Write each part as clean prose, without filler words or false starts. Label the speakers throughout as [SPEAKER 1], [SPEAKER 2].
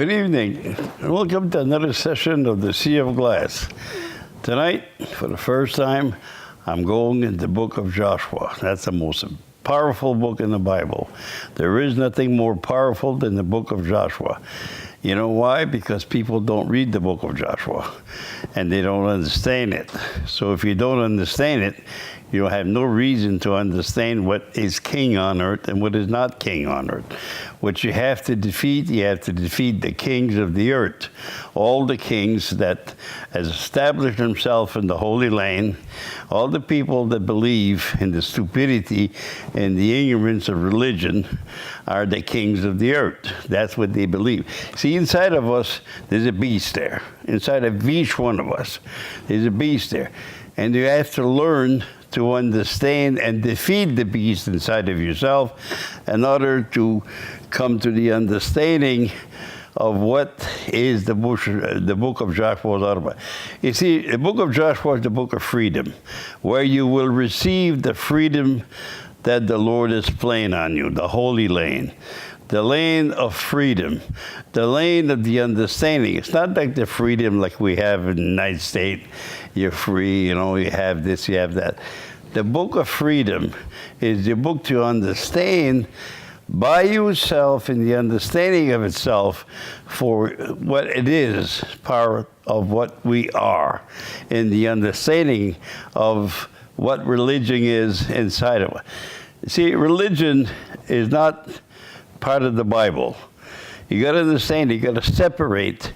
[SPEAKER 1] Good evening, and welcome to another session of the Sea of Glass. Tonight, for the first time, I'm going in the book of Joshua. That's the most powerful book in the Bible. There is nothing more powerful than the book of Joshua. You know why? Because people don't read the book of Joshua, and they don't understand it. So if you don't understand it, you have no reason to understand what is king on earth and what is not king on earth. What you have to defeat the kings of the earth. All the kings that has established themselves in the Holy Land, all the people that believe in the stupidity and the ignorance of religion are the kings of the earth. That's what they believe. See, inside of us, there's a beast there. Inside of each one of us, there's a beast there. And you have to learn to understand and defeat the beast inside of yourself in order to come to the understanding of what is the book of Joshua is all about. You see, the book of Joshua is the book of freedom, where you will receive the freedom that the Lord is playing on you, the Holy Land. The land of freedom, the land of the understanding. It's not like the freedom like we have in the United States. You're free, you have this, you have that. The book of freedom is the book to understand by yourself in the understanding of itself for what it is, part of what we are, in the understanding of what religion is inside of it. See, religion is not part of the Bible. You got to understand, you got to separate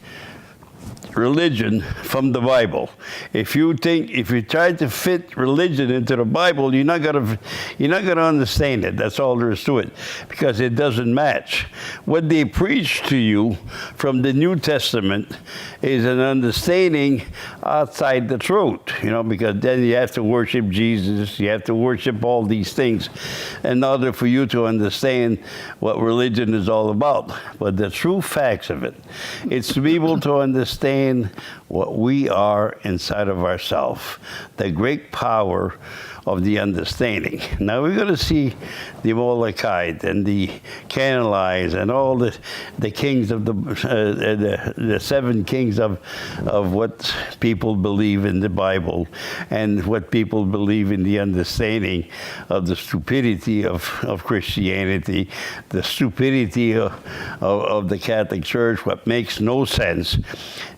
[SPEAKER 1] religion from the Bible. If you try to fit religion into the Bible, you're not gonna understand it. That's all there is to it, because it doesn't match. What they preach to you from the New Testament is an understanding outside the truth, because then you have to worship Jesus, you have to worship all these things in order for you to understand what religion is all about. But the true facts of it, it's to be able to understand what we are inside of ourselves, the great power of the understanding. Now we're going to see the Amalekites and the Canaanites and all the kings of the seven kings of what people believe in the Bible and what people believe in the understanding of the stupidity of Christianity, the stupidity of the Catholic Church, what makes no sense.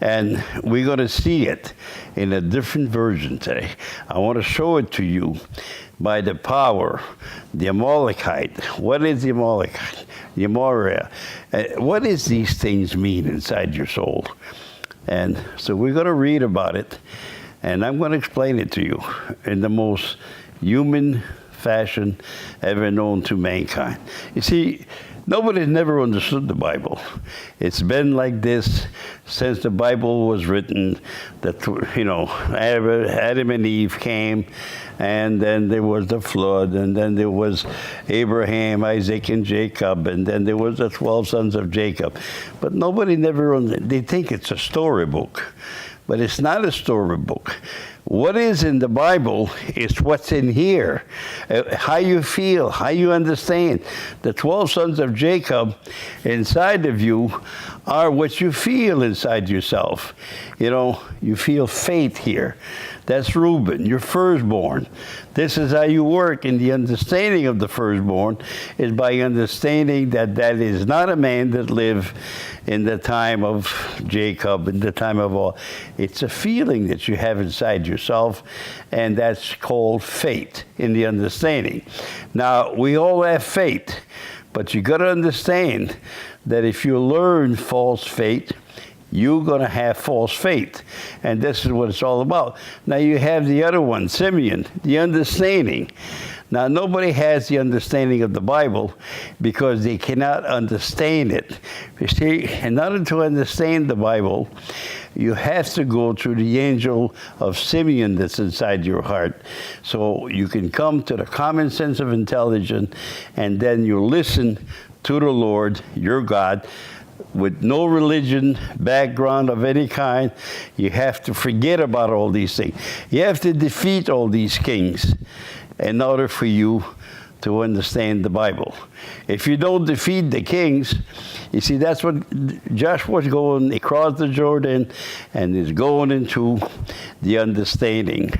[SPEAKER 1] And we're going to see it in a different version today. I want to show it to you by the power, the Amalekite. What is the Amalekite? The Amoria. What does these things mean inside your soul? And so we're going to read about it, and I'm going to explain it to you in the most human fashion ever known to mankind. You see, nobody's never understood the Bible. It's been like this since the Bible was written, that, Adam and Eve came, and then there was the flood, and then there was Abraham, Isaac, and Jacob, and then there was the 12 sons of Jacob. But nobody they think it's a storybook, but it's not a storybook. What is in the Bible is what's in here, how you feel, how you understand. The 12 sons of Jacob inside of you are what you feel inside yourself. You feel faith here. That's Reuben, your firstborn. This is how you work in the understanding of the firstborn, is by understanding that is not a man that lived in the time of Jacob, in the time of all. It's a feeling that you have inside yourself, and that's called faith in the understanding. Now, we all have faith, but you got to understand that if you learn false faith, you're going to have false faith. And this is what it's all about. Now you have the other one, Simeon, the understanding. Now nobody has the understanding of the Bible because they cannot understand it. You see, in order to understand the Bible, you have to go through the angel of Simeon that's inside your heart. So you can come to the common sense of intelligence, and then you listen to the Lord, your God, with no religion background of any kind. You have to forget about all these things. You have to defeat all these kings in order for you to understand the Bible. If you don't defeat the kings, you see, that's what Joshua's going across the Jordan and is going into the understanding.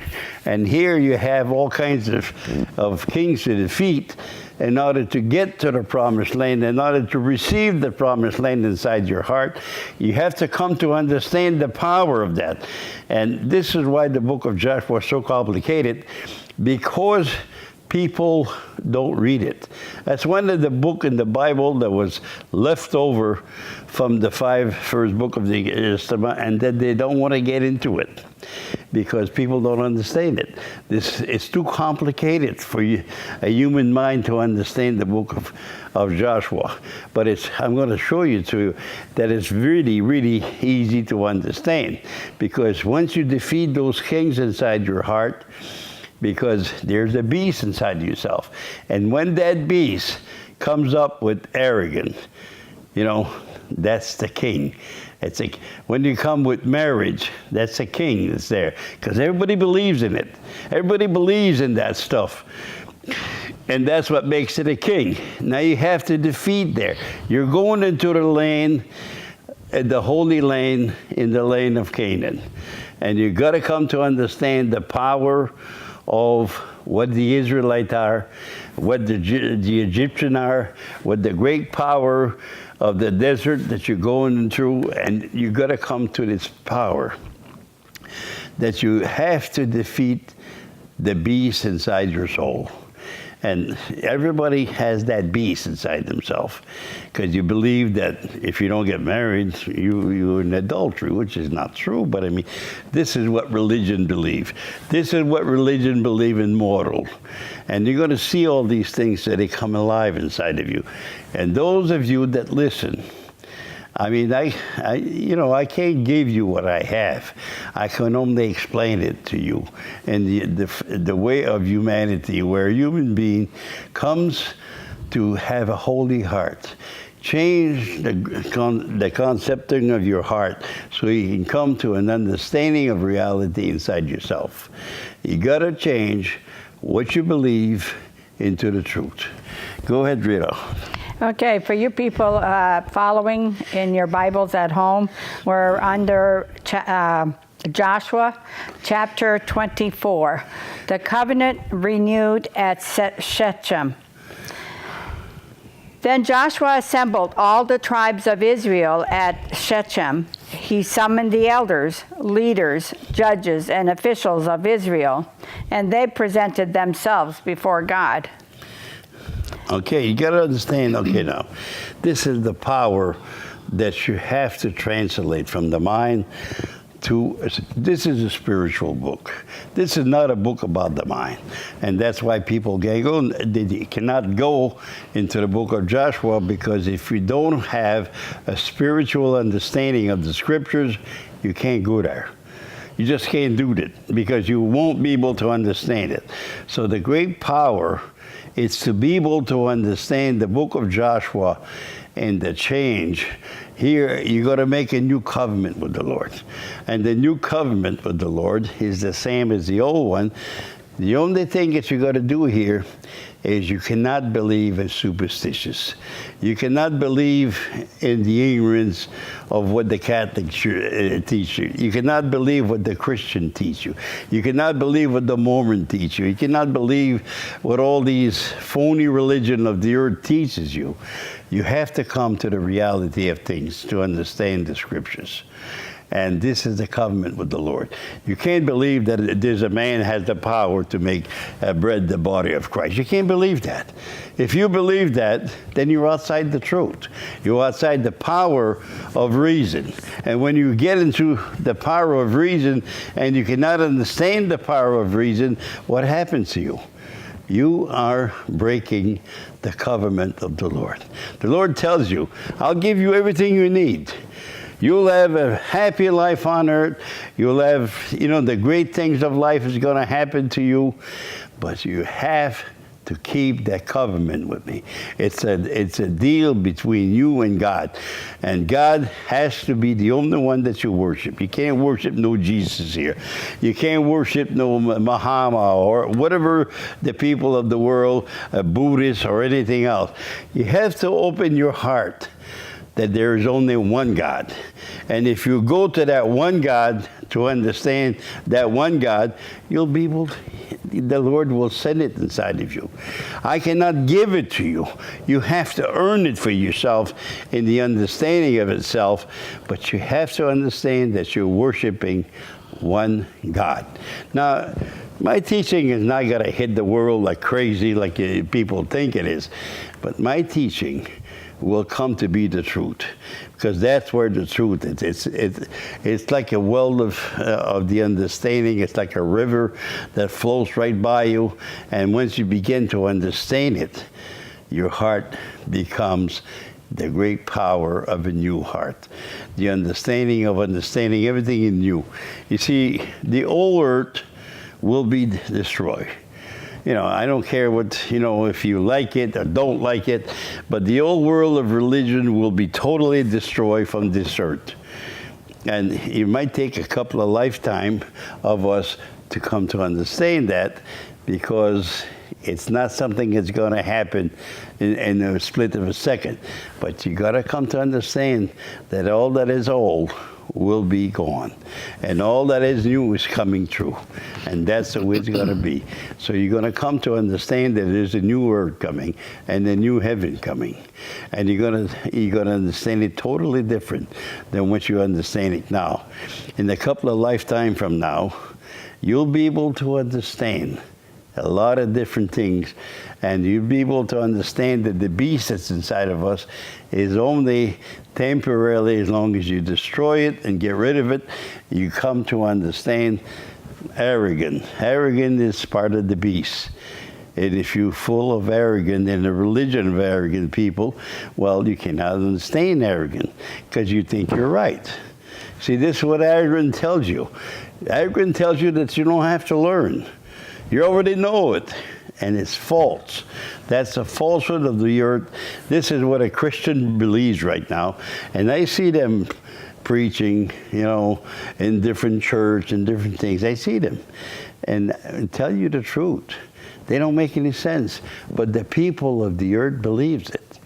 [SPEAKER 1] And here you have all kinds of kings to defeat in order to get to the promised land, in order to receive the promised land inside your heart. You have to come to understand the power of that. And this is why the book of Joshua is so complicated, because people don't read it. That's one of the books in the Bible that was left over from the 5 first book of the Testament, and that they don't want to get into it because people don't understand it. It's too complicated for a human mind to understand the book of Joshua. But I'm going to show you that it's really, really easy to understand, because once you defeat those kings inside your heart, because there's a beast inside yourself. And when that beast comes up with arrogance, that's the king. When you come with marriage, that's the king that's there. Because everybody believes in it. Everybody believes in that stuff. And that's what makes it a king. Now you have to defeat there. You're going into the land, the holy land, in the land of Canaan. And you got to come to understand the power of what the Israelites are, what the Egyptians are, what the great power of the desert that you're going through. And you got to come to this power that you have to defeat the beast inside your soul. And everybody has that beast inside themselves, because you believe that if you don't get married, you're in adultery, which is not true. But I mean, this is what religion believes. This is what religion believes in mortal. And you're going to see all these things that they come alive inside of you. And those of you that listen, I mean, I can't give you what I have. I can only explain it to you in the way of humanity, where a human being comes to have a holy heart. Change the concepting of your heart so you can come to an understanding of reality inside yourself. You got to change what you believe into the truth. Go ahead, Rita.
[SPEAKER 2] Okay, for you people following in your Bibles at home, we're under Joshua chapter 24, the covenant renewed at Sechem. Then Joshua assembled all the tribes of Israel at Sechem. He summoned the elders, leaders, judges, and officials of Israel, and they presented themselves before God.
[SPEAKER 1] Okay, you got to understand, now, this is the power that you have to translate from the mind to, this is a spiritual book. This is not a book about the mind. And that's why people they cannot go into the book of Joshua, because if you don't have a spiritual understanding of the scriptures, you can't go there. You just can't do that, because you won't be able to understand it. So the great power is to be able to understand the book of Joshua and the change. Here, you got to make a new covenant with the Lord. And the new covenant with the Lord is the same as the old one. The only thing that you got to do here is you cannot believe in superstitious. You cannot believe in the ignorance of what the Catholic teach you. You cannot believe what the Christian teach you. You cannot believe what the Mormon teach you. You cannot believe what all these phony religion of the earth teaches you. You have to come to the reality of things to understand the scriptures. And this is the covenant with the Lord. You can't believe that there's a man has the power to make bread the body of Christ. You can't believe that. If you believe that, then you're outside the truth. You're outside the power of reason. And when you get into the power of reason and you cannot understand the power of reason, what happens to you? You are breaking the covenant of the Lord. The Lord tells you, I'll give you everything you need. You'll have a happy life on earth. You'll have, the great things of life is going to happen to you. But you have to keep that covenant with me. It's a deal between you and God. And God has to be the only one that you worship. You can't worship no Jesus here. You can't worship no Muhammad or whatever the people of the world, Buddhists or anything else. You have to open your heart that there is only one God. And if you go to that one God to understand that one God, you'll be able to, the Lord will send it inside of you. I cannot give it to you. You have to earn it for yourself in the understanding of itself, but you have to understand that you're worshiping one God. Now, my teaching is not going to hit the world like crazy like people think it is, but my teaching will come to be the truth, because that's where the truth is. It's like a well of the understanding. It's like a river that flows right by you, and once you begin to understand it, your heart becomes the great power of a new heart. The understanding of understanding everything in you. You see, the old earth will be destroyed. You know, I don't care what, if you like it or don't like it, but the old world of religion will be totally destroyed from this earth. And it might take a couple of lifetimes of us to come to understand that, because it's not something that's going to happen in a split of a second. But you got to come to understand that all that is old will be gone, and all that is new is coming true, and that's the way it's going to be. So you're going to come to understand that there's a new earth coming and a new heaven coming, and you're going to understand it totally different than what you understand it now. In a couple of lifetimes from now, you'll be able to understand a lot of different things, and you'll be able to understand that the beast that's inside of us is only temporarily. As long as you destroy it and get rid of it, you come to understand arrogant. Arrogant is part of the beast. And if you're full of arrogance and the religion of arrogant people, well, you cannot understand arrogant, because you think you're right. See, this is what arrogance tells you. Arrogance tells you that you don't have to learn. You already know it, and it's false. That's a falsehood of the earth. This is what a Christian believes right now, and I see them preaching, in different church and different things. I see them, and I tell you the truth, they don't make any sense, but the people of the earth believes it.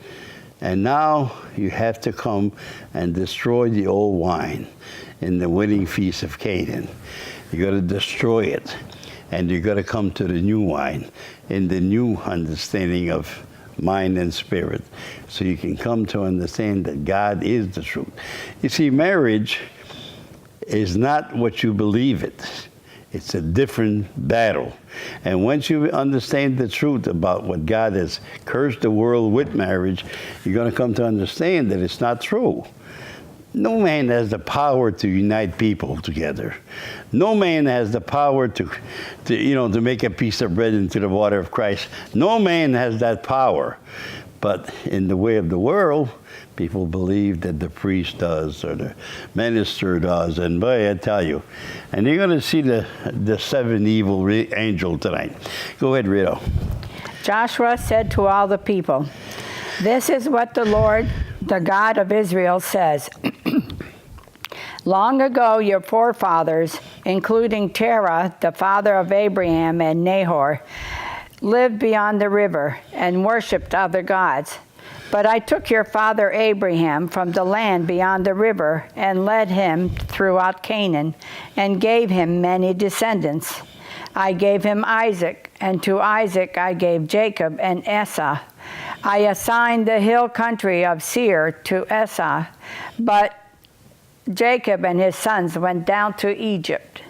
[SPEAKER 1] And now you have to come and destroy the old wine in the wedding feast of Canaan. You got to destroy it. And you're going to come to the new wine in the new understanding of mind and spirit. So you can come to understand that God is the truth. You see, marriage is not what you believe it. It's a different battle. And once you understand the truth about what God has cursed the world with marriage, you're going to come to understand that it's not true. No man has the power to unite people together. No man has the power to make a piece of bread into the water of Christ. No man has that power. But in the way of the world, people believe that the priest does or the minister does. And boy, I tell you, and you're going to see the seven evil angels tonight. Go ahead, Rito.
[SPEAKER 2] Joshua said to all the people, "This is what the Lord, the God of Israel, says. Long ago, your forefathers, including Terah, the father of Abraham and Nahor, lived beyond the river and worshipped other gods. But I took your father Abraham from the land beyond the river and led him throughout Canaan and gave him many descendants. I gave him Isaac, and to Isaac I gave Jacob and Esau. I assigned the hill country of Seir to Esau, but Jacob and his sons went down to Egypt."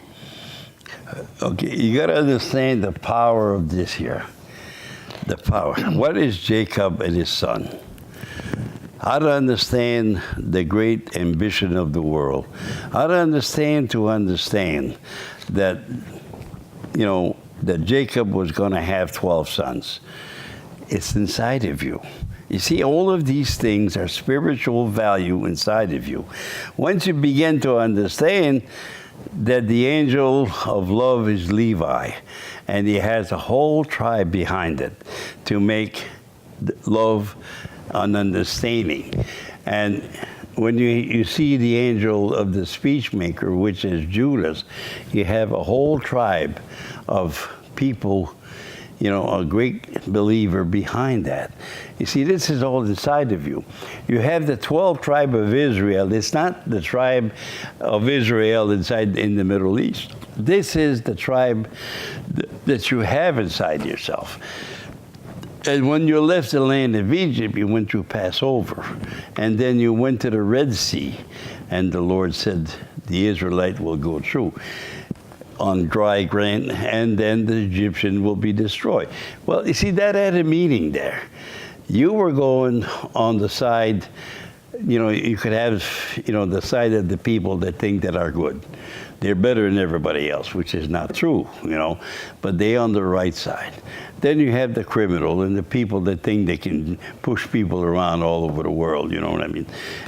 [SPEAKER 1] Okay, you got to understand the power of this here. The power. What is Jacob and his son? How to understand the great ambition of the world. How to understand that, that Jacob was going to have 12 sons. It's inside of you. You see, all of these things are spiritual value inside of you. Once you begin to understand that the angel of love is Levi, and he has a whole tribe behind it to make love an understanding. And when you see the angel of the speechmaker, which is Judas, you have a whole tribe of people, you know, a great believer behind that. You see, this is all inside of you. You have the 12 tribe of Israel. It's not the tribe of Israel inside in the Middle East. This is the tribe that you have inside yourself. And when you left the land of Egypt, you went through Passover. And then you went to the Red Sea. And the Lord said, the Israelite will go through on dry ground, and then the Egyptian will be destroyed. Well, you see, that had a meaning there. You were going on the side, you know, you could have, you know, the side of the people that think that are good. They're better than everybody else, which is not true, you know, but they're on the right side. Then you have the criminal and the people that think they can push people around all over the world, you know what I mean?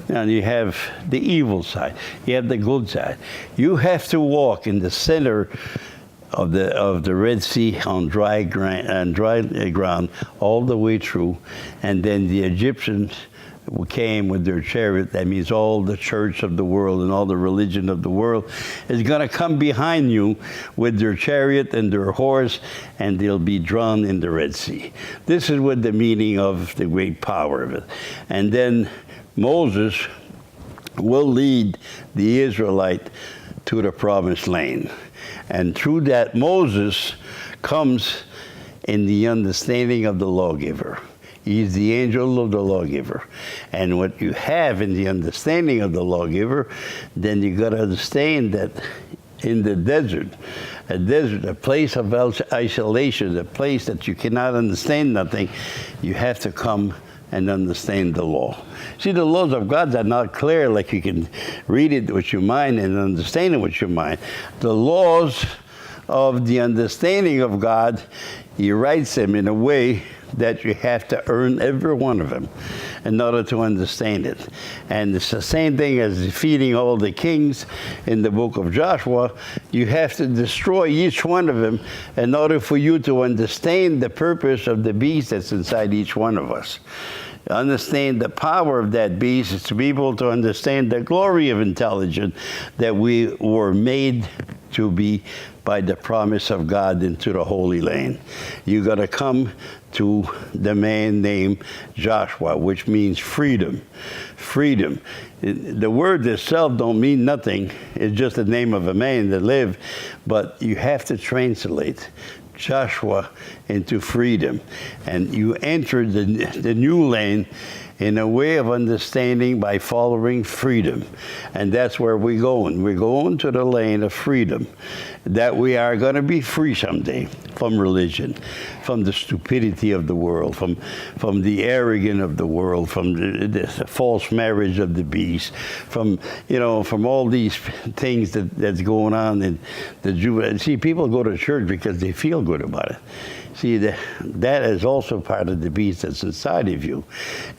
[SPEAKER 1] And you have the evil side, you have the good side. You have to walk in the center of the Red Sea on dry ground all the way through, and then the Egyptians came with their chariot. That means all the church of the world and all the religion of the world is going to come behind you with their chariot and their horse, and they'll be drawn in the Red Sea. This is what the meaning of the great power of it. And then Moses will lead the Israelite to the promised land. And through that, Moses comes in the understanding of the lawgiver. He's the angel of the lawgiver. And what you have in the understanding of the lawgiver, then you got to understand that in the desert, a place of isolation, a place that you cannot understand nothing, you have to come and understand the law. See, the laws of God are not clear like you can read it with your mind and understand it with your mind. The laws of the understanding of God, he writes them in a way that you have to earn every one of them in order to understand it. And it's the same thing as defeating all the kings in the book of Joshua. You have to destroy each one of them in order for you to understand the purpose of the beast that's inside each one of us. Understand the power of that beast is to be able to understand the glory of intelligence that we were made to be by the promise of God into the Holy Land. You got to come to the man named Joshua, which means freedom. Freedom. The word itself don't mean nothing. It's just the name of a man that lived, but you have to translate Joshua into freedom. And you enter the new land in a way of understanding by following freedom. And that's where we're going. We're going to the land of freedom, that we are going to be free someday from religion, from the stupidity of the world, from the arrogance of the world, from the false marriage of the beast, from all these things that's going on in the Jew. See, people go to church because they feel good about it. See, that is also part of the beast that's inside of you.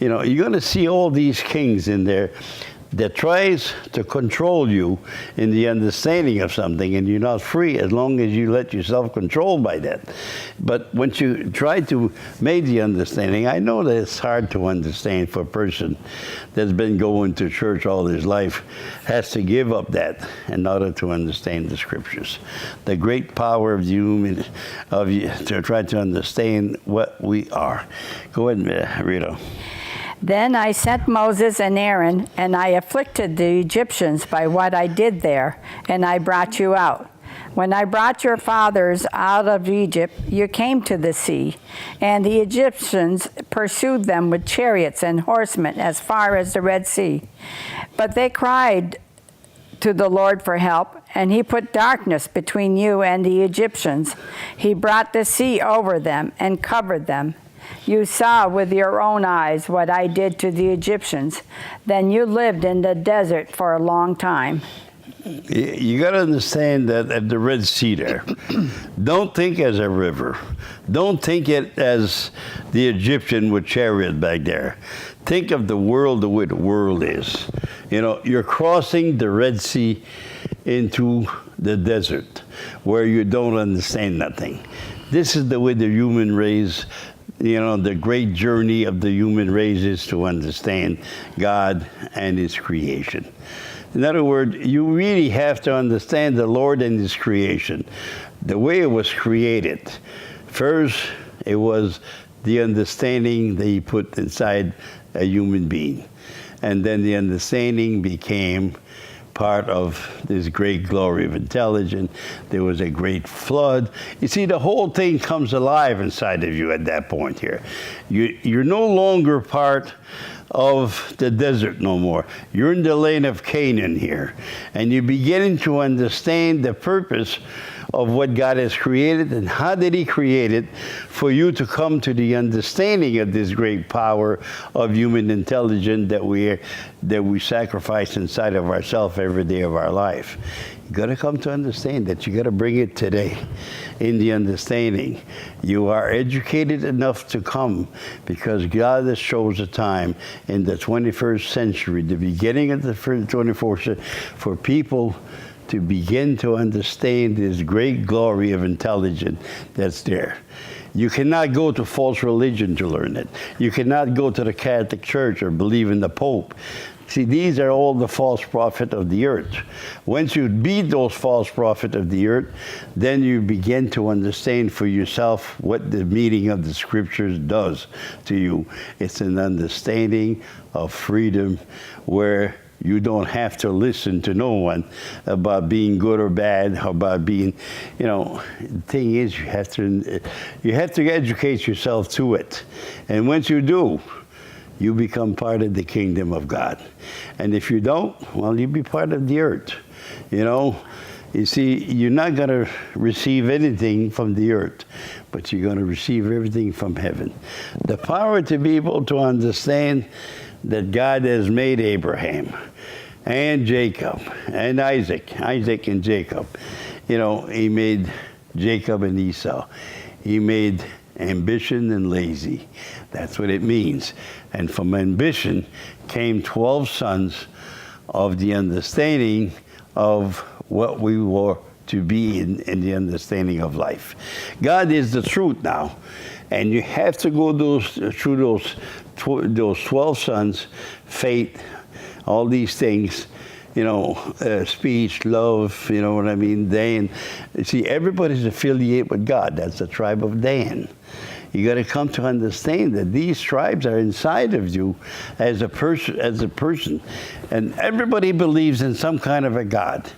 [SPEAKER 1] You know, you're going to see all these kings in there that tries to control you in the understanding of something, and you're not free as long as you let yourself control by that. But once you try to make the understanding, I know that it's hard to understand for a person that's been going to church all his life, has to give up that in order to understand the scriptures. The great power of the human, to try to understand what we are. Go ahead, Rita.
[SPEAKER 2] Then I sent Moses and Aaron, and I afflicted the Egyptians by what I did there, and I brought you out. When I brought your fathers out of Egypt, you came to the sea, and the Egyptians pursued them with chariots and horsemen as far as the Red Sea. But they cried to the Lord for help, and he put darkness between you and the Egyptians. He brought the sea over them and covered them. You saw with your own eyes what I did to the Egyptians. Then you lived in the desert for a long time.
[SPEAKER 1] You got to understand that at the Red Sea there, don't think as a river. Don't think it as the Egyptian with chariot back there. Think of the world the way the world is. You know, you're crossing the Red Sea into the desert where you don't understand nothing. This is the way the human race, you know, the great journey of the human race is to understand God and His creation. In other words, you really have to understand the Lord and His creation, the way it was created. First, it was the understanding that He put inside a human being. And then the understanding became part of this great glory of intelligence. There was a great flood. You see, the whole thing comes alive inside of you at that point here. You're no longer part of the desert no more. You're in the land of Canaan here. And you're beginning to understand the purpose of what God has created and how did He create it for you to come to the understanding of this great power of human intelligence that we sacrifice inside of ourselves every day of our life. You got to come to understand that. You got to bring it today in the understanding. You are educated enough to come because God has chosen a time in the 21st century, the beginning of the 24th century, for people to begin to understand this great glory of intelligence that's there. You cannot go to false religion to learn it. You cannot go to the Catholic Church or believe in the Pope. See, these are all the false prophets of the earth. Once you beat those false prophets of the earth, then you begin to understand for yourself what the meaning of the scriptures does to you. It's an understanding of freedom where you don't have to listen to no one about being good or bad, about being, you know, the thing is you have to educate yourself to it. And once you do, you become part of the kingdom of God. And if you don't, well, you be part of the earth. You know, you see, you're not going to receive anything from the earth, but you're going to receive everything from heaven. The power to be able to understand that God has made Abraham and Jacob and Isaac and Jacob. You know, He made Jacob and Esau. He made ambition and lazy. That's what it means. And from ambition came 12 sons of the understanding of what we were to be in the understanding of life. God is the truth now. And you have to go through those 12 sons, faith, all these things, you know, speech, love, you know what I mean, Dan. See, everybody's affiliated with God. That's the tribe of Dan. You got to come to understand that these tribes are inside of you as a person. And everybody believes in some kind of a God.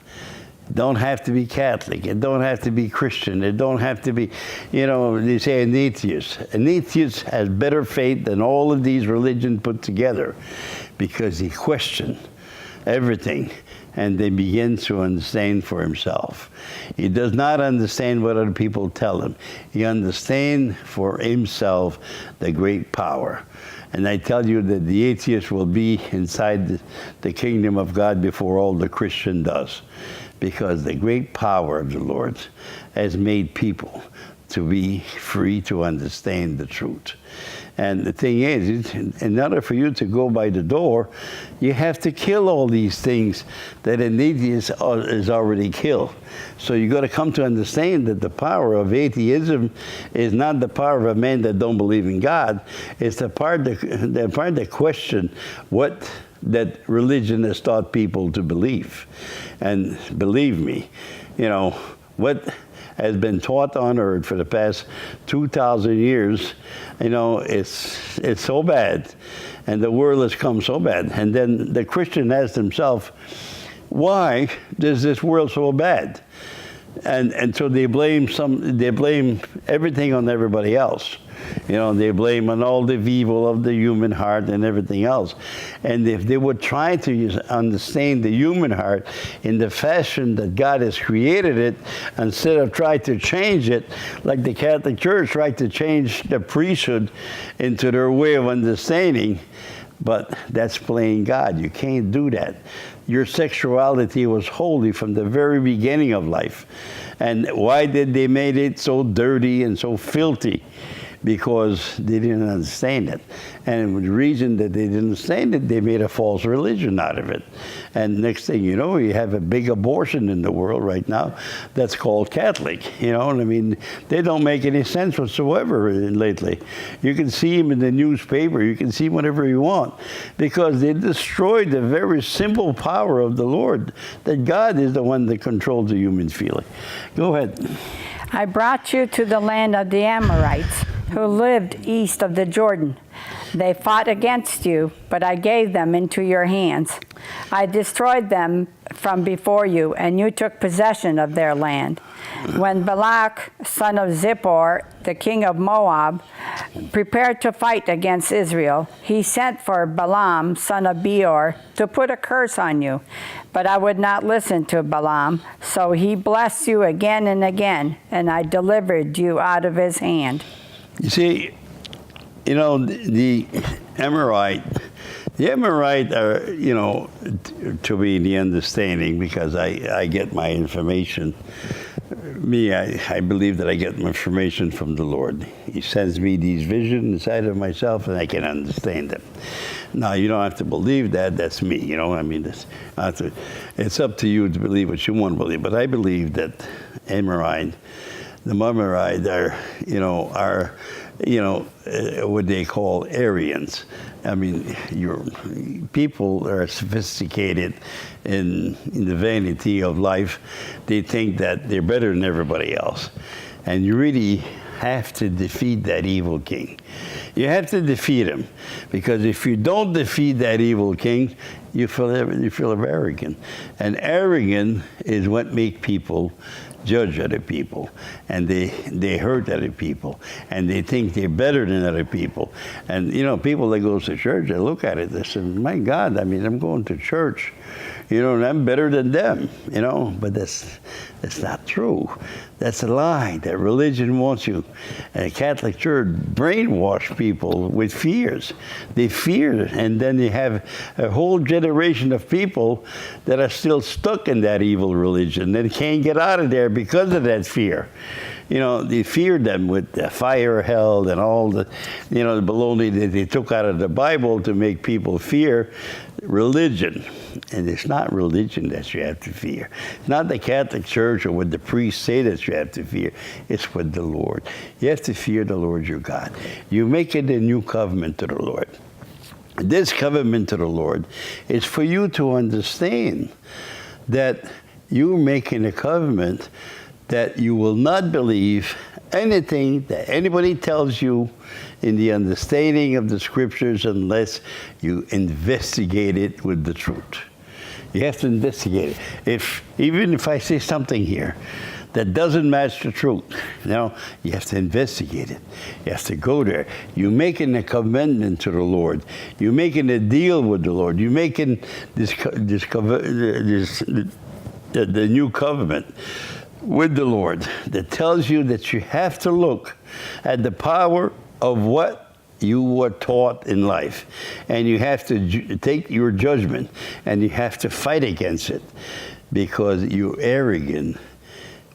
[SPEAKER 1] Don't have to be Catholic. It don't have to be Christian. It don't have to be, you know, they say an atheist. An atheist has better faith than all of these religions put together because he questions everything and they begin to understand for himself. He does not understand what other people tell him. He understands for himself the great power. And I tell you that the atheist will be inside the kingdom of God before all the Christian does. Because the great power of the Lord has made people to be free to understand the truth. And the thing is, in order for you to go by the door, you have to kill all these things that an atheist is already killed. So you got to come to understand that the power of atheism is not the power of a man that don't believe in God. It's the part that question what that religion has taught people to believe. And believe me, you know, what has been taught on earth for the past 2,000 years, you know, it's so bad. And the world has come so bad. And then the Christian asks himself, why is this world so bad? And so they blame everything on everybody else. You know, they blame on all the evil of the human heart and everything else. And if they would try to understand the human heart in the fashion that God has created it, instead of trying to change it, like the Catholic Church tried to change the priesthood into their way of understanding, but that's playing God. You can't do that. your sexuality was holy from the very beginning of life. And why did they make it so dirty and so filthy? Because they didn't understand it. And the reason that they didn't understand it, they made a false religion out of it. And next thing you know, you have a big abortion in the world right now that's called Catholic. You know, and I mean, they don't make any sense whatsoever lately. You can see them in the newspaper. You can see whatever you want. Because they destroyed the very simple power of the Lord, that God is the one that controls the human feeling. Go ahead.
[SPEAKER 2] I brought you to the land of the Amorites, who lived east of the Jordan. They fought against you, but I gave them into your hands. I destroyed them from before you, and you took possession of their land. When Balak, son of Zippor, the king of Moab, prepared to fight against Israel, he sent for Balaam, son of Beor, to put a curse on you. But I would not listen to Balaam, so he blessed you again and again, and I delivered you out of his hand.
[SPEAKER 1] You see, you know, the Amorite are, you know, to me, the understanding, because I get my information. I believe that I get my information from the Lord. He sends me these visions inside of myself, and I can understand them. Now, you don't have to believe that. That's me, you know. I mean, it's up to you to believe what you want to believe. But I believe that the Amorite are what they call Aryans. I mean, your people are sophisticated in the vanity of life. They think that they're better than everybody else. And you really have to defeat that evil king. You have to defeat him, because if you don't defeat that evil king, you feel arrogant. And arrogant is what makes people judge other people, and they hurt other people, and they think they're better than other people. And you know, people that go to church, they look at it, they say, my God, I mean, I'm going to church, you know, and I'm better than them, you know. But that's not true. That's a lie. That religion wants you. And the Catholic Church brainwash people with fears. They fear, and then you have a whole generation of people that are still stuck in that evil religion and can't get out of there because of that fear. You know, they feared them with the fire, hell, and all the, you know, the baloney that they took out of the Bible to make people fear religion. And it's not religion that you have to fear. It's not the Catholic Church or what the priests say that you have to fear. It's with the Lord. You have to fear the Lord your God. You make it a new covenant to the Lord. This covenant to the Lord is for you to understand that you're making a covenant that you will not believe anything that anybody tells you in the understanding of the scriptures unless you investigate it with the truth. You have to investigate it. Even if I say something here that doesn't match the truth, you know, you have to investigate it. You have to go there. You're making a covenant to the Lord. You're making a deal with the Lord. You're making the new covenant with the Lord that tells you that you have to look at the power of what you were taught in life, and you have to take your judgment, and you have to fight against it, because your arrogant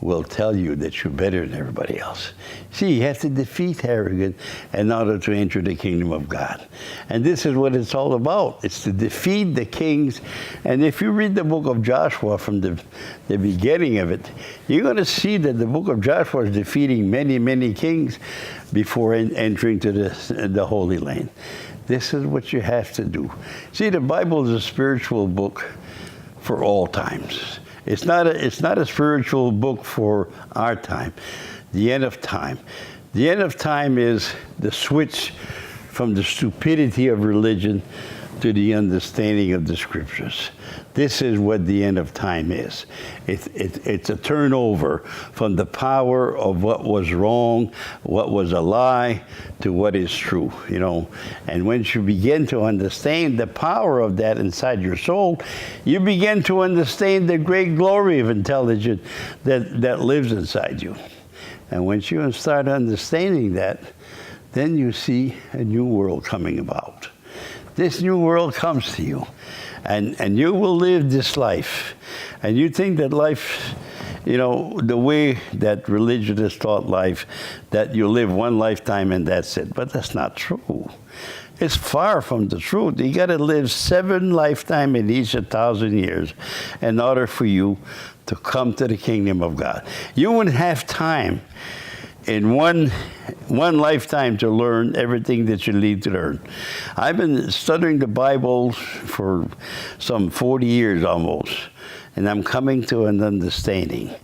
[SPEAKER 1] will tell you that you're better than everybody else. See, you have to defeat arrogance in order to enter the kingdom of God. And this is what it's all about. It's to defeat the kings. And if you read the book of Joshua from the beginning of it, you're going to see that the book of Joshua is defeating many, many kings before entering to the Holy Land. This is what you have to do. See, the Bible is a spiritual book for all times. It's not a spiritual book for our time, the end of time. The end of time is the switch from the stupidity of religion to the understanding of the scriptures. This is what the end of time is. It's a turnover from the power of what was wrong, what was a lie, to what is true, you know. And once you begin to understand the power of that inside your soul, you begin to understand the great glory of intelligence that lives inside you. And once you start understanding that, then you see a new world coming about. This new world comes to you. and you will live this life. And you think that life, you know, the way that religion has taught life, that you live one lifetime and that's it. But that's not true. It's far from the truth. You got to live 7 lifetimes in each 1,000 years in order for you to come to the kingdom of God. You wouldn't have time in one lifetime to learn everything that you need to learn. I've been studying the Bible for some 40 years almost, and I'm coming to an understanding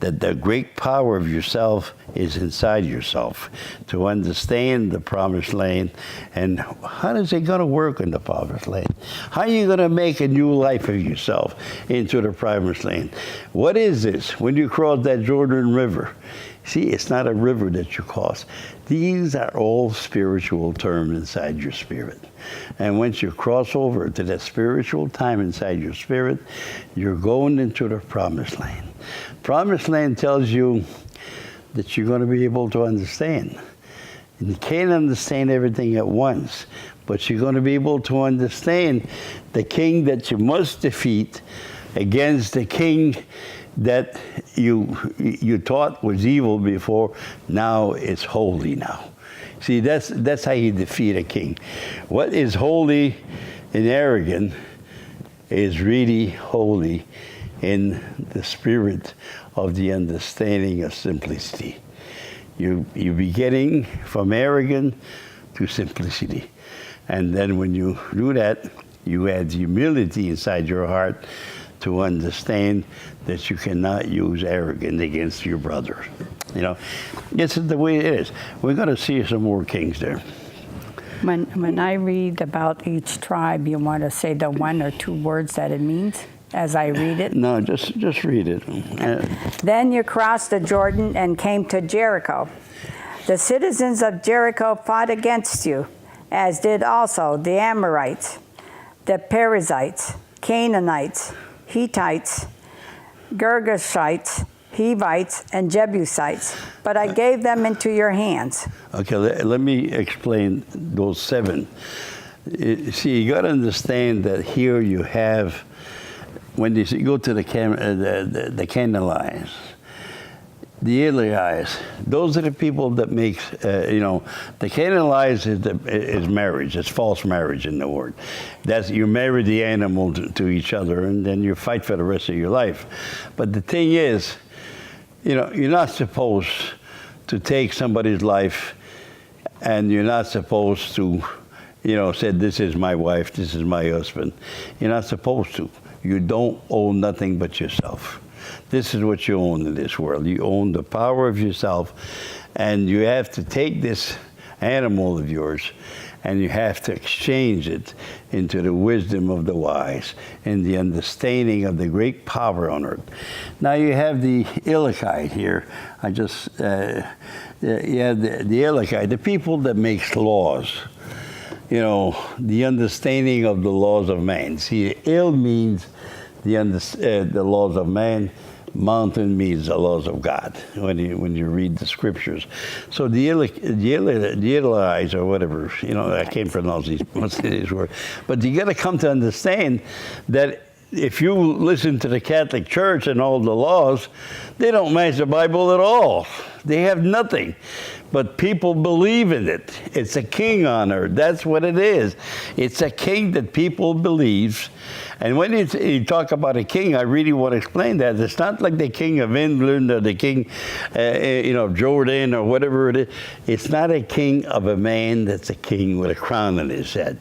[SPEAKER 1] that the great power of yourself is inside yourself, to understand the promised land. And how is it going to work in the promised land? How are you going to make a new life of yourself into the promised land? What is this when you cross that Jordan River? See, it's not a river that you cross. These are all spiritual terms inside your spirit. And once you cross over to that spiritual time inside your spirit, you're going into the promised land. Promised land tells you that you're going to be able to understand. And you can't understand everything at once, but you're going to be able to understand the king that you must defeat against the king that you thought was evil before. Now it's holy now. See, that's how you defeat a king. What is holy and arrogant is really holy in the spirit of the understanding of simplicity. You be getting from arrogant to simplicity. And then when you do that, you add humility inside your heart to understand that you cannot use arrogance against your brother. You know, this is the way it is. We're going to see some more kings there.
[SPEAKER 2] When I read about each tribe, you want to say the 1 or 2 words that it means as I read it?
[SPEAKER 1] No, just read it.
[SPEAKER 2] Then you crossed the Jordan and came to Jericho. The citizens of Jericho fought against you, as did also the Amorites, the Perizzites, Canaanites, Hittites, Girgashites, Hivites, and Jebusites, but I gave them into your hands.
[SPEAKER 1] Okay, let me explain those 7. See, you got to understand that here you have, when you go to the Canaanites, the Elites, those are the people that makes, the Canaanites is marriage. It's false marriage in the word. That's, you marry the animal to each other, and then you fight for the rest of your life. But the thing is, you're not supposed to take somebody's life, and you're not supposed to, say, this is my wife, this is my husband. You're not supposed to. You don't own nothing but yourself. This is what you own in this world. You own the power of yourself, and you have to take this animal of yours and you have to exchange it into the wisdom of the wise and the understanding of the great power on earth. Now you have the Elokite here. The Elokite, the people that makes laws. The understanding of the laws of man. See, El means the laws of man. Mountain means the laws of God when you read the scriptures. So the Elites or whatever, I can't pronounce most of these words. But you got to come to understand that if you listen to the Catholic Church and all the laws, they don't match the Bible at all. They have nothing. But people believe in it. It's a king on earth. That's what it is. It's a king that people believe. And when you talk about a king, I really want to explain that. It's not like the king of England or the king, of Jordan or whatever it is. It's not a king of a man that's a king with a crown on his head.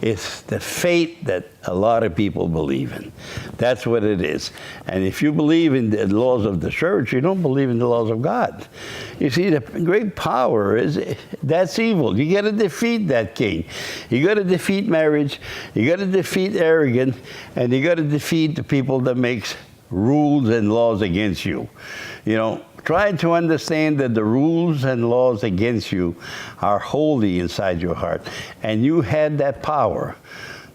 [SPEAKER 1] It's the faith that a lot of people believe in. That's what it is. And if you believe in the laws of the church, you don't believe in the laws of God. You see, the great power that's evil. You got to defeat that king. You got to defeat marriage. You got to defeat arrogance, and you got to defeat the people that makes rules and laws against you. Try to understand that the rules and laws against you are holy inside your heart, and you had that power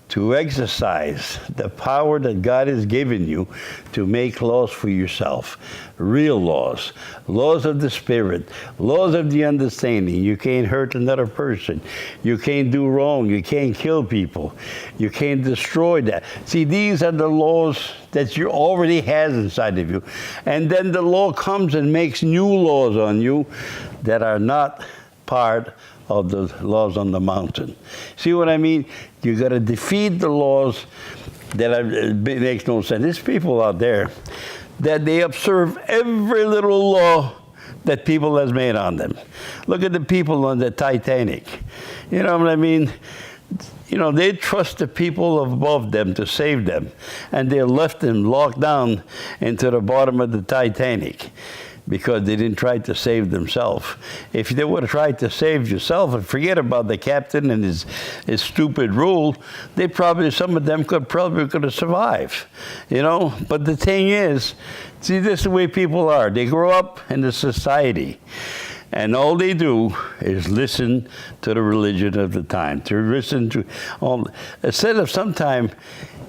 [SPEAKER 1] to exercise the power that God has given you to make laws for yourself. Real laws. Laws of the Spirit. Laws of the understanding. You can't hurt another person. You can't do wrong. You can't kill people. You can't destroy that. See, these are the laws that you already has inside of you. And then the law comes and makes new laws on you that are not part of the laws on the mountain. See what I mean? You got to defeat the laws that makes no sense. There's people out there that they observe every little law that people has made on them. Look at the people on the Titanic. You know what I mean? You know, they trust the people above them to save them, and they left them locked down into the bottom of the Titanic because they didn't try to save themselves. If they would have tried to save yourself and forget about the captain and his stupid rule, some of them could have survived, you know? But the thing is, see, this is the way people are. They grow up in the society, and all they do is listen to the religion of the time, to listen to all. Instead of sometimes,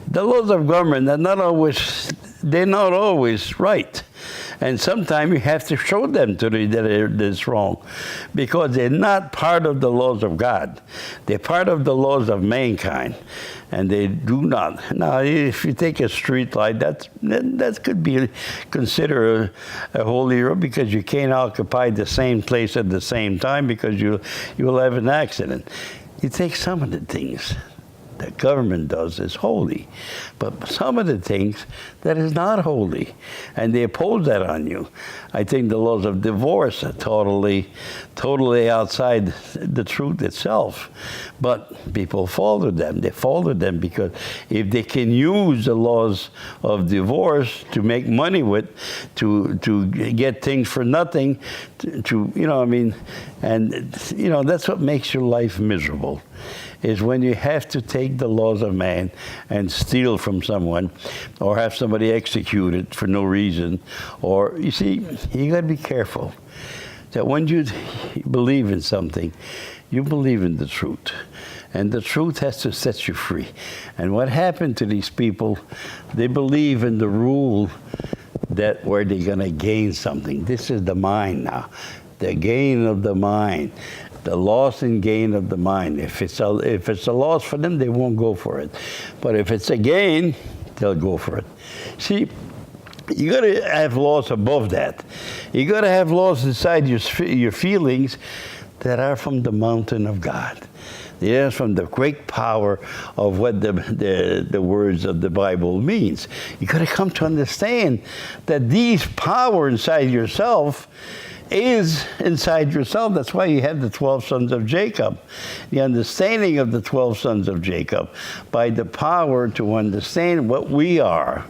[SPEAKER 1] the laws of government are they're not always right. And sometimes you have to show them that it's wrong, because they're not part of the laws of God. They're part of the laws of mankind, and they do not. Now, if you take a street light, that could be considered a holy road, because you can't occupy the same place at the same time, because you will have an accident. You take some of the things that government does is holy, but some of the things that is not holy, and they oppose that on you. I think the laws of divorce are totally outside the truth itself, but people follow them. They follow them because if they can use the laws of divorce to make money with, to get things for nothing, to you know what I mean, and you know that's what makes your life miserable. Is when you have to take the laws of man and steal from someone, or have somebody executed for no reason. Or, you see, you got to be careful that when you believe in something, you believe in the truth. And the truth has to set you free. And what happened to these people, they believe in the rule that where they're going to gain something. This is the mind now. The gain of the mind. The loss and gain of the mind. If it's a loss for them, they won't go for it. But if it's a gain, they'll go for it. See, you got to have laws above that. You got to have laws inside your feelings that are from the mountain of God. They are from the great power of what the words of the Bible means. You got to come to understand that these power inside yourself is inside yourself. That's why you have the 12 sons of Jacob. The understanding of the 12 sons of Jacob by the power to understand what we are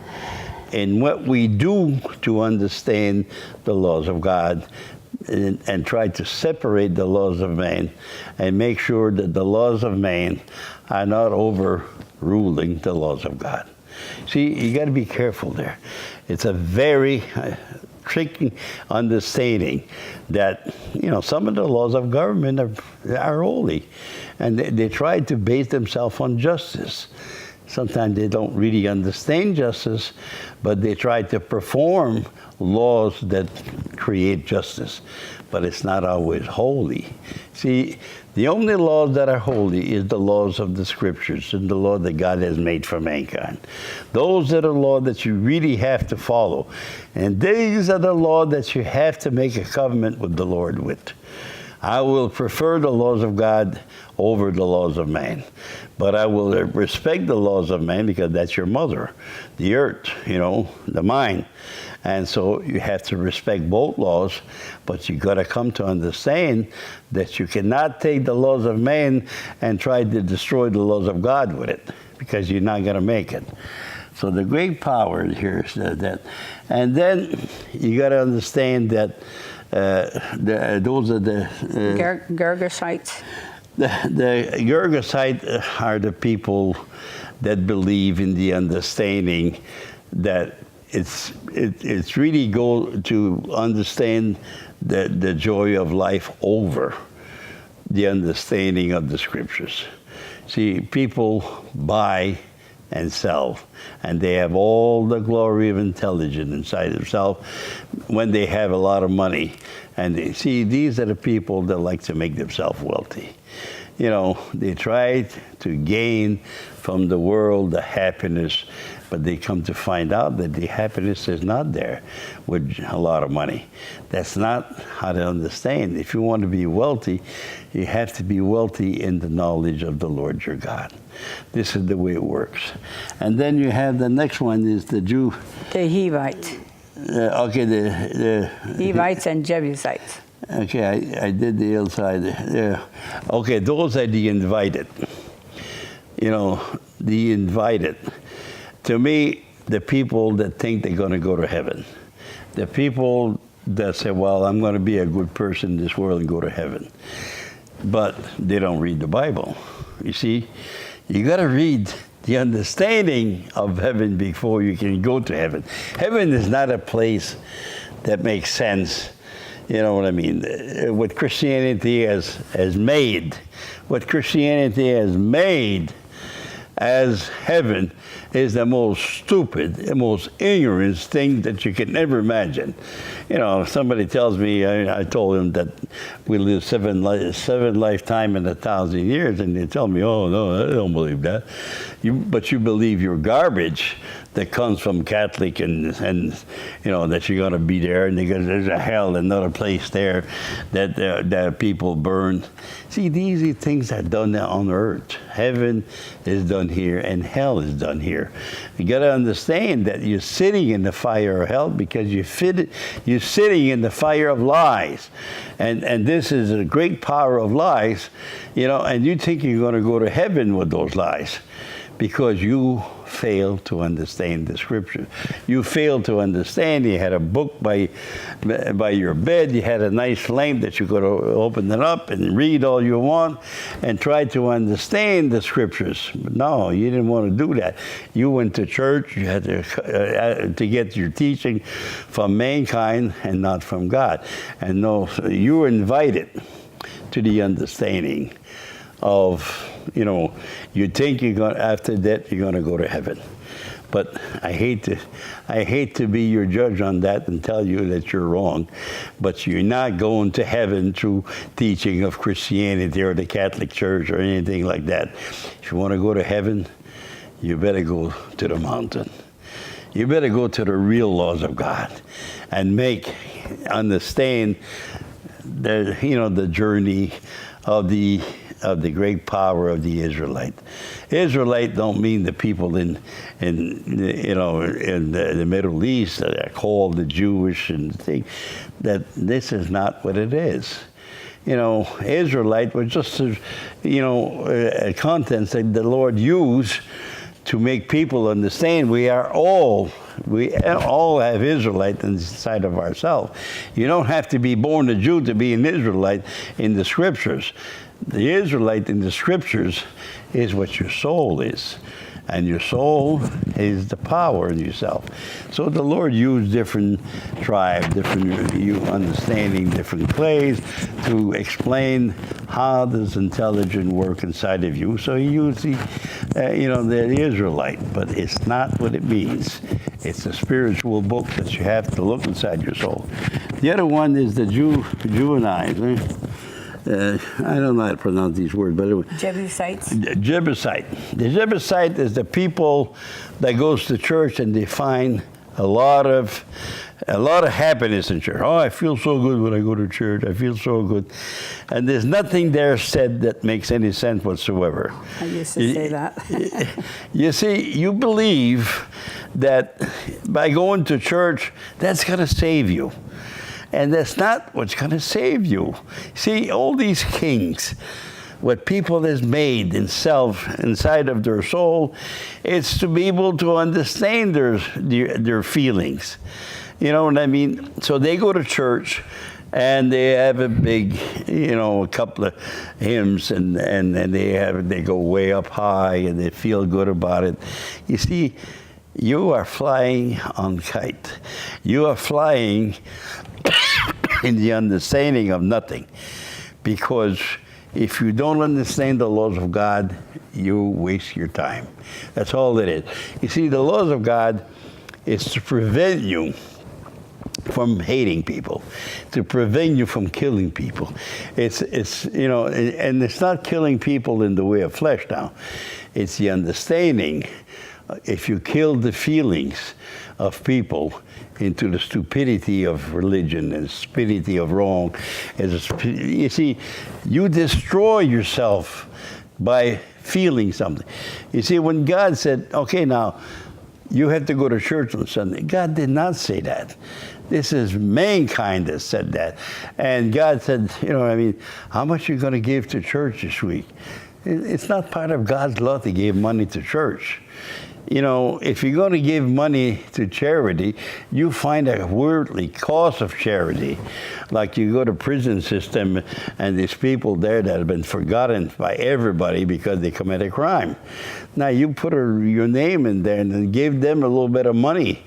[SPEAKER 1] and what we do to understand the laws of God, and try to separate the laws of man and make sure that the laws of man are not overruling the laws of God. See, you got to be careful there. It's a very tricky understanding that, you know, some of the laws of government are holy, and they try to base themselves on justice. Sometimes they don't really understand justice, but they try to perform laws that create justice. But it's not always holy. See, the only laws that are holy is the laws of the Scriptures and the law that God has made for mankind. Those are the laws that you really have to follow. And these are the laws that you have to make a covenant with the Lord with. I will prefer the laws of God over the laws of man. But I will respect the laws of man because that's your mother, the earth, you know, the mind. And so you have to respect both laws, but you got to come to understand that you cannot take the laws of man and try to destroy the laws of God with it, because you're not going to make it. So the great power here is that. And then you got to understand that those are the
[SPEAKER 2] Gergesites.
[SPEAKER 1] The Gergesites are the people that believe in the understanding that it's really go to understand the joy of life over the understanding of the Scriptures. See, people buy and sell, and they have all the glory of intelligence inside themselves when they have a lot of money. And these are the people that like to make themselves wealthy. You know, they try to gain from the world the happiness, but they come to find out that the happiness is not there with a lot of money. That's not how to understand. If you want to be wealthy, you have to be wealthy in the knowledge of the Lord your God. This is the way it works. And then you have the next one is the Jew.
[SPEAKER 2] The Hivites.
[SPEAKER 1] Okay, the
[SPEAKER 2] Hivites and Jebusites.
[SPEAKER 1] Okay, I did the other side. Yeah. Okay, those are the invited. You know, the invited. To me, the people that think they're going to go to heaven. The people that say, well, I'm going to be a good person in this world and go to heaven. But they don't read the Bible. You see, you got to read the understanding of heaven before you can go to heaven. Heaven is not a place that makes sense. You know what I mean? What Christianity has made, what Christianity has made as heaven is the most stupid, the most ignorant thing that you can ever imagine. You know, if somebody tells me, I told him that we live seven lifetime in 1,000 years, and they tell me, oh, no, I don't believe that. But you believe your garbage that comes from Catholic and you know, that you're going to be there, and there's a hell, another place there that people burn. See, these are things that are done on earth. Heaven is done here, and hell is done here. You got to understand that you're sitting in the fire of hell because you're sitting in the fire of lies, and this is a great power of lies, you know. And you think you're going to go to heaven with those lies because you fail to understand the scripture. You fail to understand. You had a book by your bed. You had a nice lamp that you could open it up and read all you want and try to understand the scriptures. But no, you didn't want to do that. You went to church. You had to get your teaching from mankind and not from God. And no, you were invited to the understanding of, you know, you think you're going, after that you're going to go to heaven. But I hate to be your judge on that and tell you that you're wrong. But you're not going to heaven through teaching of Christianity or the Catholic Church or anything like that. If you want to go to heaven, you better go to the mountain. You better go to the real laws of God and understand the, you know, the journey of the great power of the Israelite. Israelite don't mean the people in you know, in the Middle East that are called the Jewish and thing. That this is not what it is. You know, Israelite was just a, you know, a content that the Lord used to make people understand we all have Israelite inside of ourselves. You don't have to be born a Jew to be an Israelite in the scriptures. The Israelite in the scriptures is what your soul is. And your soul is the power in yourself. So the Lord used different tribes, different understanding, different clays to explain how does intelligence work inside of you. So he used the, you know, the Israelite, but it's not what it means. It's a spiritual book that you have to look inside your soul. The other one is the Juvenile. I don't know how to pronounce these words, but anyway.
[SPEAKER 2] Jebusites.
[SPEAKER 1] Jebusite. The Jebusite is the people that goes to church and they find a lot of happiness in church. Oh, I feel so good when I go to church. I feel so good. And there's nothing there said that makes any sense whatsoever.
[SPEAKER 2] I used to say that.
[SPEAKER 1] You see, you believe that by going to church, that's going to save you. And that's not what's going to save you. See, all these kings, what people has made inside of their soul, it's to be able to understand their feelings. You know what I mean? So they go to church and they have a big, you know, a couple of hymns, and they go way up high and they feel good about it. You see, you are flying on kite. You are flying in the understanding of nothing, because If you don't understand the laws of God, you waste your time. That's all it is. You see, the laws of God is to prevent you from hating people, to prevent you from killing people. It's and it's not killing people in the way of flesh now. It's the understanding. If you kill the feelings of people into the stupidity of religion and stupidity of wrong, you see, you destroy yourself by feeling something. You see, when God said, okay, now, you have to go to church on Sunday, God did not say that. This is mankind that said that. And God said, how much are you going to give to church this week? It's not part of God's law to give money to church. If you're going to give money to charity, you find a worldly cause of charity. Like you go to prison system and there's people there that have been forgotten by everybody because they commit a crime. Now you put your name in there and then give them a little bit of money,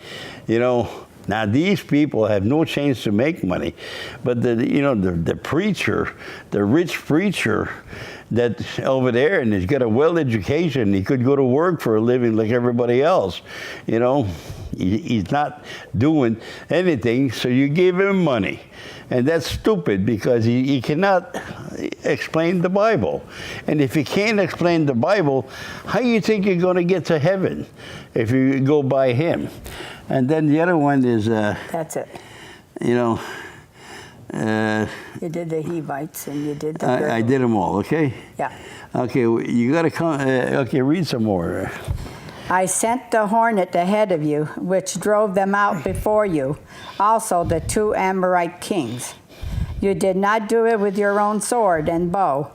[SPEAKER 1] Now these people have no chance to make money, but the preacher, the rich preacher, that's over there and he's got a well education, he could go to work for a living like everybody else, He's not doing anything, so you give him money, and that's stupid because he cannot explain the Bible, and if he can't explain the Bible, how do you think you're going to get to heaven if you go by him? And then the other one is,
[SPEAKER 2] that's it.
[SPEAKER 1] You
[SPEAKER 2] did the Hivites and you did the...
[SPEAKER 1] I did them all, okay?
[SPEAKER 2] Yeah.
[SPEAKER 1] Okay, you got to come, okay, read some more.
[SPEAKER 2] I sent the hornet ahead of you, which drove them out before you, also the 2 Amorite kings. You did not do it with your own sword and bow.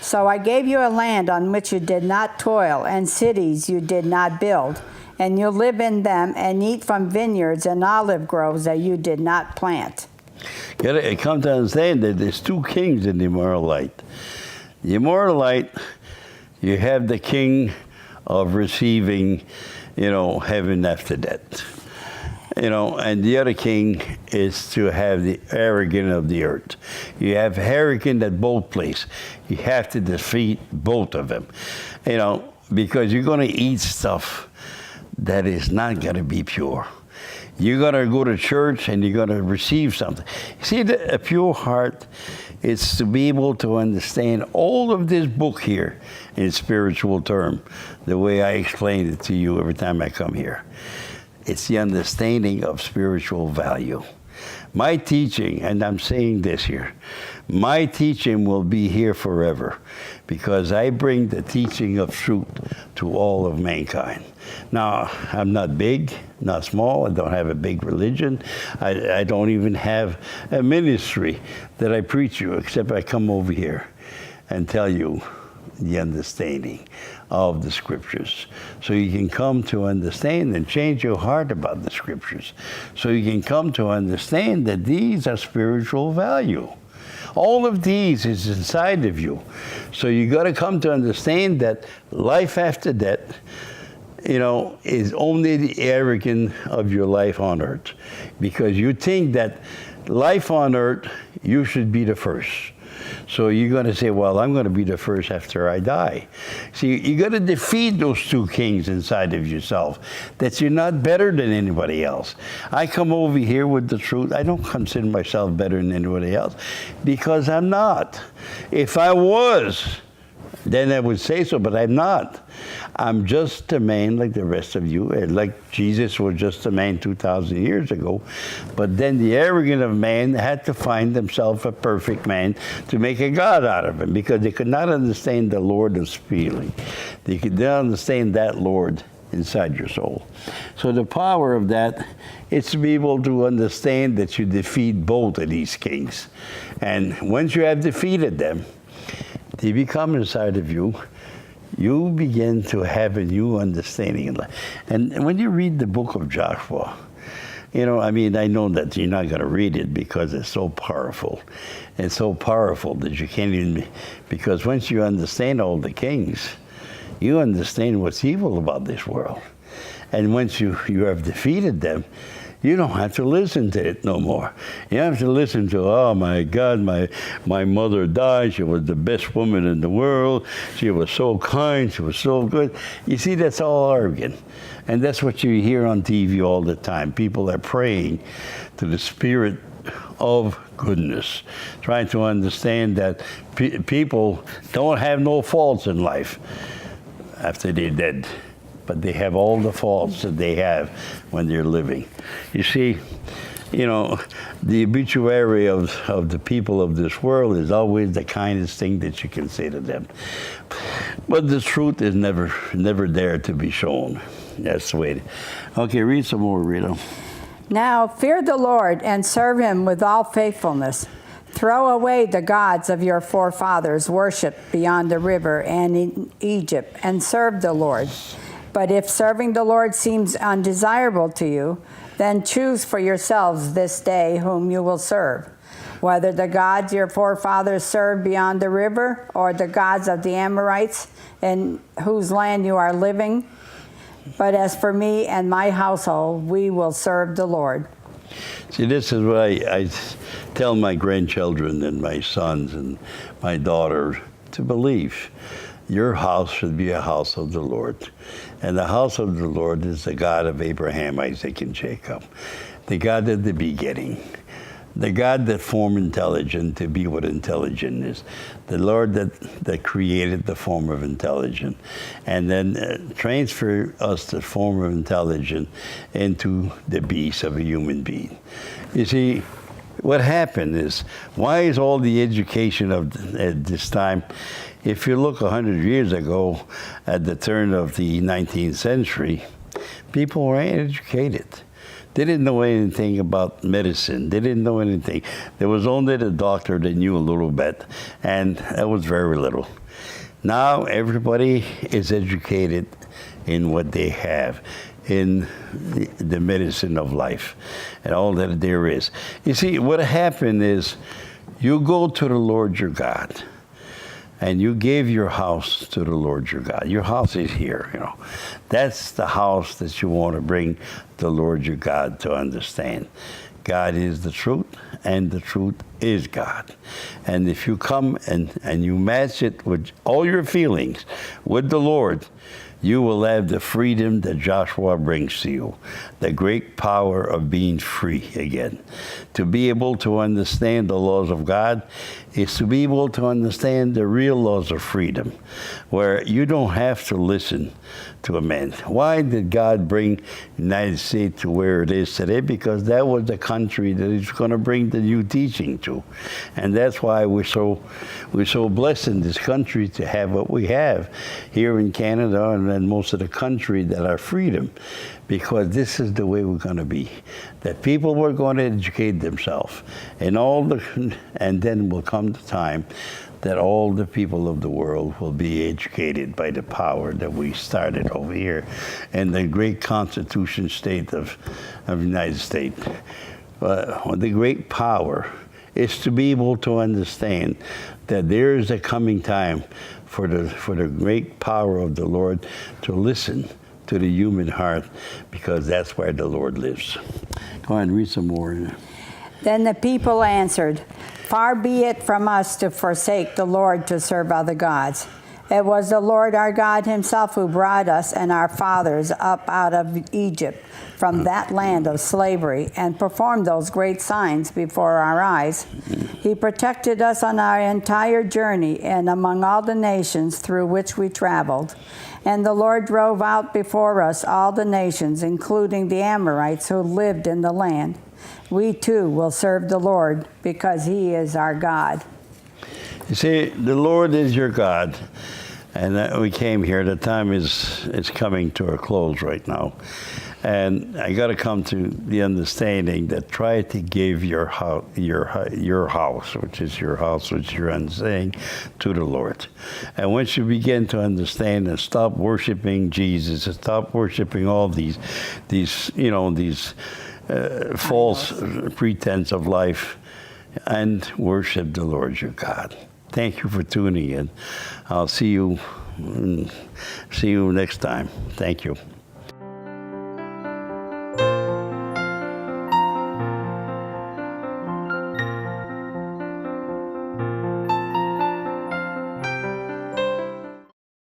[SPEAKER 2] So I gave you a land on which you did not toil, and cities you did not build, and you live in them and eat from vineyards and olive groves that you did not plant.
[SPEAKER 1] You come to understand that there's 2 kings in the Amorite. The Amorite, you have the king of receiving, heaven after death. And the other king is to have the arrogant of the earth. You have arrogant at both places. You have to defeat both of them, because you're going to eat stuff that is not going to be pure. You're going to go to church and you're going to receive something. See, a pure heart is to be able to understand all of this book here in spiritual term, the way I explain it to you every time I come here. It's the understanding of spiritual value. My teaching, and I'm saying this here, my teaching will be here forever because I bring the teaching of truth to all of mankind. Now, I'm not big, not small. I don't have a big religion. I don't even have a ministry that I preach you, except I come over here and tell you the understanding of the scriptures. So you can come to understand and change your heart about the scriptures. So you can come to understand that these are spiritual value. All of these is inside of you. So you got to come to understand that life after death, is only the arrogance of your life on earth. Because you think that life on earth, you should be the first. So you're going to say, well, I'm going to be the first after I die. See, you got to defeat those 2 kings inside of yourself, that you're not better than anybody else. I come over here with the truth. I don't consider myself better than anybody else because I'm not. If I was, then I would say so, but I'm not. I'm just a man like the rest of you, like Jesus was just a man 2,000 years ago. But then the arrogant of man had to find himself a perfect man to make a God out of him, because they could not understand the Lord of feeling. They could not understand that Lord inside your soul. So the power of that is to be able to understand that you defeat both of these kings. And once you have defeated them, they become inside of you. You begin to have a new understanding in life. And when you read the book of Joshua, I know that you're not going to read it because it's so powerful. It's so powerful that you can't even, because once you understand all the kings, you understand what's evil about this world. And once you have defeated them, you don't have to listen to it no more. You have to listen to, oh my God, my mother died. She was the best woman in the world. She was so kind. She was so good. You see, that's all arrogant. And that's what you hear on TV all the time. People are praying to the Spirit of goodness, trying to understand that people don't have no faults in life after they're dead, but they have all the faults that they have when they're living. You see, you know, the obituary of the people of this world is always the kindest thing that you can say to them. But the truth is never there to be shown. That's the way. Okay, read some more, Rita.
[SPEAKER 2] Now fear the Lord and serve him with all faithfulness. Throw away the gods of your forefathers worshipped beyond the river and in Egypt, and serve the Lord. But if serving the Lord seems undesirable to you, then choose for yourselves this day whom you will serve, whether the gods your forefathers served beyond the river, or the gods of the Amorites in whose land you are living. But as for me and my household, we will serve the Lord.
[SPEAKER 1] See, this is what I tell my grandchildren and my sons and my daughter to believe. Your house should be a house of the Lord. And the house of the Lord is the God of Abraham, Isaac, and Jacob. The God at the beginning. The God that formed intelligence to be what intelligent is. The Lord that created the form of intelligence. And then transfer us the form of intelligence into the beast of a human being. You see, what happened is, why is all the education at this time? If you look 100 years ago, at the turn of the 19th century, people were educated. They didn't know anything about medicine. They didn't know anything. There was only the doctor that knew a little bit, and that was very little. Now everybody is educated in what they have, in the medicine of life, and all that there is. You see, what happened is, you go to the Lord your God, and you gave your house to the Lord your God. Your house is here, you know. That's the house that you want to bring the Lord your God to understand. God is the truth, and the truth is God. And if you come and you match it with all your feelings with the Lord, you will have the freedom that Joshua brings to you, the great power of being free again. To be able to understand the laws of God is to be able to understand the real laws of freedom, where you don't have to listen to a man. Why did God bring the United States to where it is today? Because that was the country that He's going to bring the new teaching to. And that's why we're so blessed in this country to have what we have here in Canada and most of the country, that are freedom. Because this is the way we're going to be. That people were going to educate themselves. And then will come the time that all the people of the world will be educated by the power that we started over here in the great Constitution state of the United States. The great power is to be able to understand that there is a coming time for the great power of the Lord to listen to the human heart, because that's where the Lord lives. Go ahead and read some more.
[SPEAKER 2] Then the people answered, "Far be it from us to forsake the Lord to serve other gods. It was the Lord our God himself who brought us and our fathers up out of Egypt from that land of slavery, and performed those great signs before our eyes. He protected us on our entire journey and among all the nations through which we traveled. And the Lord drove out before us all the nations, including the Amorites who lived in the land. We too will serve the Lord, because He is our God."
[SPEAKER 1] You see, the Lord is your God. And we came here. The time is coming to a close right now. And I got to come to the understanding that try to give your house, which is your house, which you're saying, to the Lord. And once you begin to understand and stop worshiping Jesus, and stop worshiping all these false pretense of life, and worship the Lord your God. Thank you for tuning in. I'll see you next time. Thank you.